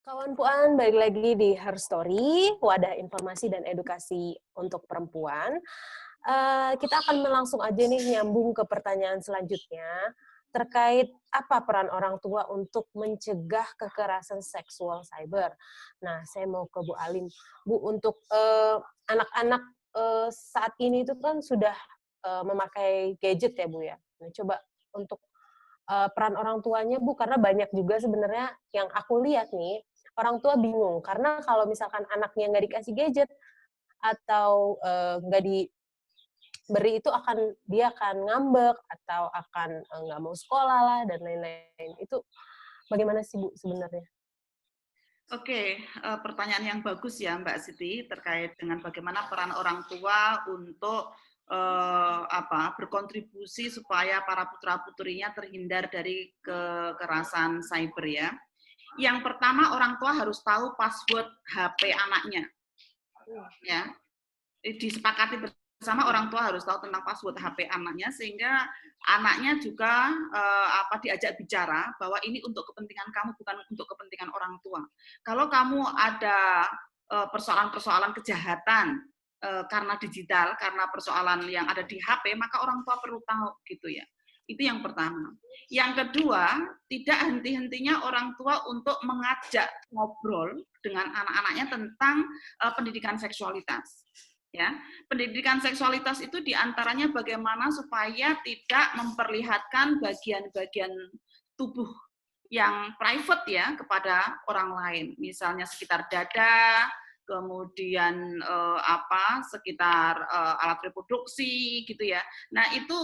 Kawan Puan, balik lagi di Her Story, wadah informasi dan edukasi untuk perempuan. Kita akan langsung aja nih nyambung ke pertanyaan selanjutnya, terkait apa peran orang tua untuk mencegah kekerasan seksual cyber. Nah, saya mau ke Bu Alim. Bu, untuk anak-anak saat ini itu kan sudah memakai gadget ya, Bu ya. Nah, coba untuk peran orang tuanya, Bu, karena banyak juga sebenarnya yang aku lihat nih, orang tua bingung, karena kalau misalkan anaknya nggak dikasih gadget atau, nggak diberi itu dia akan ngambek atau akan, nggak mau sekolah lah dan lain-lain. Itu bagaimana sih, Bu, sebenarnya? Oke, pertanyaan yang bagus ya Mbak Siti, terkait dengan bagaimana peran orang tua untuk, berkontribusi supaya para putra-putrinya terhindar dari kekerasan cyber ya. Yang pertama orang tua harus tahu password HP anaknya, ya. Disepakati bersama orang tua harus tahu tentang password HP anaknya, sehingga anaknya juga diajak bicara bahwa ini untuk kepentingan kamu, bukan untuk kepentingan orang tua. Kalau kamu ada persoalan-persoalan kejahatan karena digital, karena persoalan yang ada di HP, maka orang tua perlu tahu gitu ya. Itu yang pertama. Yang kedua, tidak henti-hentinya orang tua untuk mengajak ngobrol dengan anak-anaknya tentang pendidikan seksualitas. Ya, pendidikan seksualitas itu diantaranya bagaimana supaya tidak memperlihatkan bagian-bagian tubuh yang private ya kepada orang lain, misalnya sekitar dada, kemudian sekitar alat reproduksi gitu ya. Nah itu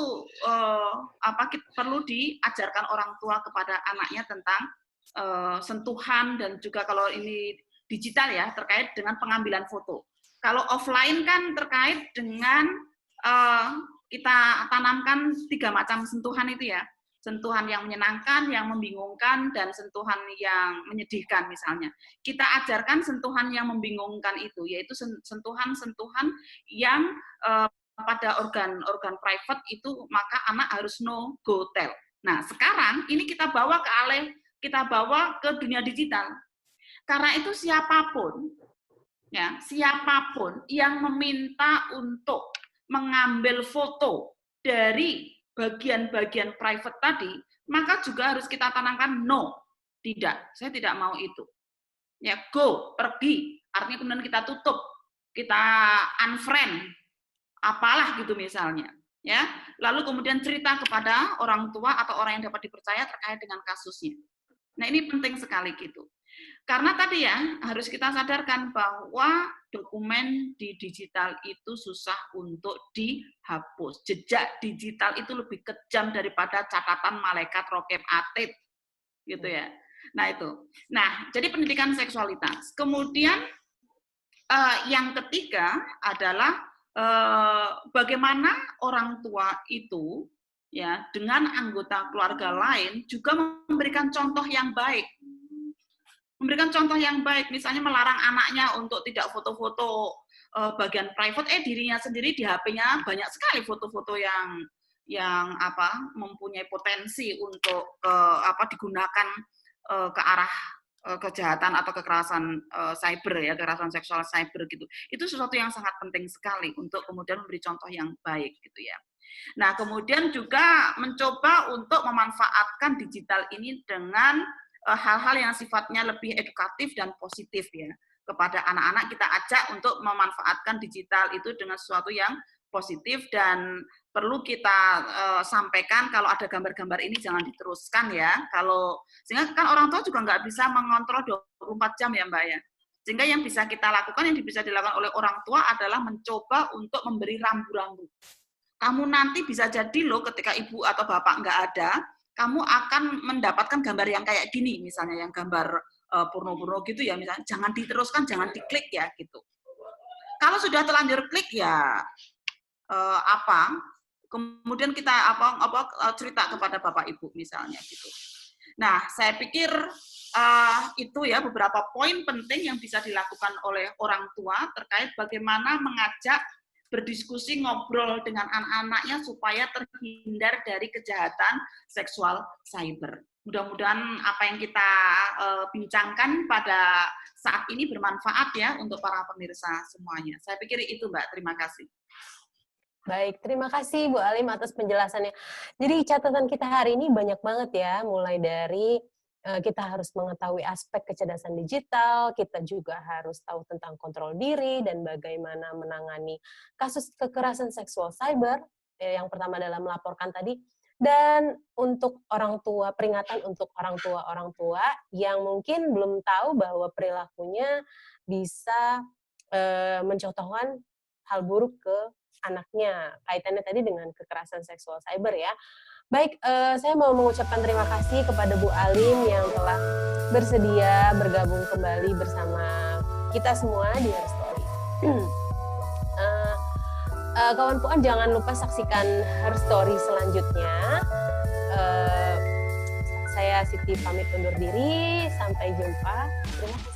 perlu diajarkan orang tua kepada anaknya tentang sentuhan, dan juga kalau ini digital ya terkait dengan pengambilan foto. Kalau offline kan terkait dengan kita tanamkan 3 macam sentuhan itu ya. Sentuhan yang menyenangkan, yang membingungkan, dan sentuhan yang menyedihkan misalnya. Kita ajarkan sentuhan yang membingungkan itu, yaitu sentuhan-sentuhan yang pada organ-organ private itu, maka anak harus no go tell. Nah, sekarang ini kita bawa ke dunia digital. Karena itu siapapun yang meminta untuk mengambil foto dari bagian-bagian private tadi, maka juga harus kita tanamkan no, tidak, saya tidak mau itu. Ya, go, pergi, artinya kemudian kita tutup, kita unfriend, apalah gitu misalnya. Ya, lalu kemudian cerita kepada orang tua atau orang yang dapat dipercaya terkait dengan kasusnya. Nah, ini penting sekali gitu. Karena tadi ya, harus kita sadarkan bahwa dokumen di digital itu susah untuk dihapus. Jejak digital itu lebih kejam daripada catatan malaikat rokib atid, gitu ya. Nah itu. Nah, jadi pendidikan seksualitas. Kemudian yang ketiga adalah bagaimana orang tua itu ya dengan anggota keluarga lain juga memberikan contoh yang baik. Memberikan contoh yang baik, misalnya melarang anaknya untuk tidak foto-foto bagian private, dirinya sendiri di HP-nya banyak sekali foto-foto yang mempunyai potensi untuk digunakan ke arah kejahatan atau kekerasan cyber ya, kekerasan seksual cyber gitu. Itu sesuatu yang sangat penting sekali untuk kemudian memberi contoh yang baik gitu ya. Nah, kemudian juga mencoba untuk memanfaatkan digital ini dengan hal-hal yang sifatnya lebih edukatif dan positif ya. Kepada anak-anak kita ajak untuk memanfaatkan digital itu dengan sesuatu yang positif, dan perlu kita sampaikan kalau ada gambar-gambar ini jangan diteruskan ya. Sehingga kan orang tua juga nggak bisa mengontrol 24 jam ya Mbak ya. Sehingga yang bisa kita lakukan, yang bisa dilakukan oleh orang tua adalah mencoba untuk memberi rambu-rambu. Kamu nanti bisa jadi loh ketika ibu atau bapak nggak ada, kamu akan mendapatkan gambar yang kayak gini, misalnya yang gambar porno-porno gitu ya, misalnya jangan diteruskan, jangan diklik ya gitu. Kalau sudah terlanjur klik ya kemudian kita cerita kepada bapak ibu misalnya gitu. Nah, saya pikir itu ya beberapa poin penting yang bisa dilakukan oleh orang tua terkait bagaimana mengajak berdiskusi, ngobrol dengan anak-anaknya supaya terhindar dari kejahatan seksual cyber. Mudah-mudahan apa yang kita bincangkan pada saat ini bermanfaat ya untuk para pemirsa semuanya. Saya pikir itu, Mbak. Terima kasih. Baik, terima kasih Bu Alim atas penjelasannya. Jadi catatan kita hari ini banyak banget ya, mulai dari kita harus mengetahui aspek kecerdasan digital, kita juga harus tahu tentang kontrol diri dan bagaimana menangani kasus kekerasan seksual cyber, yang pertama adalah melaporkan tadi, dan untuk orang tua, peringatan untuk orang tua yang mungkin belum tahu bahwa perilakunya bisa mencontohkan hal buruk ke anaknya, kaitannya tadi dengan kekerasan seksual cyber ya. Baik, saya mau mengucapkan terima kasih kepada Bu Alim yang telah bersedia bergabung kembali bersama kita semua di Her Story. Kawan Puan jangan lupa saksikan Her Story selanjutnya. Saya Siti pamit undur diri, sampai jumpa. Terima kasih.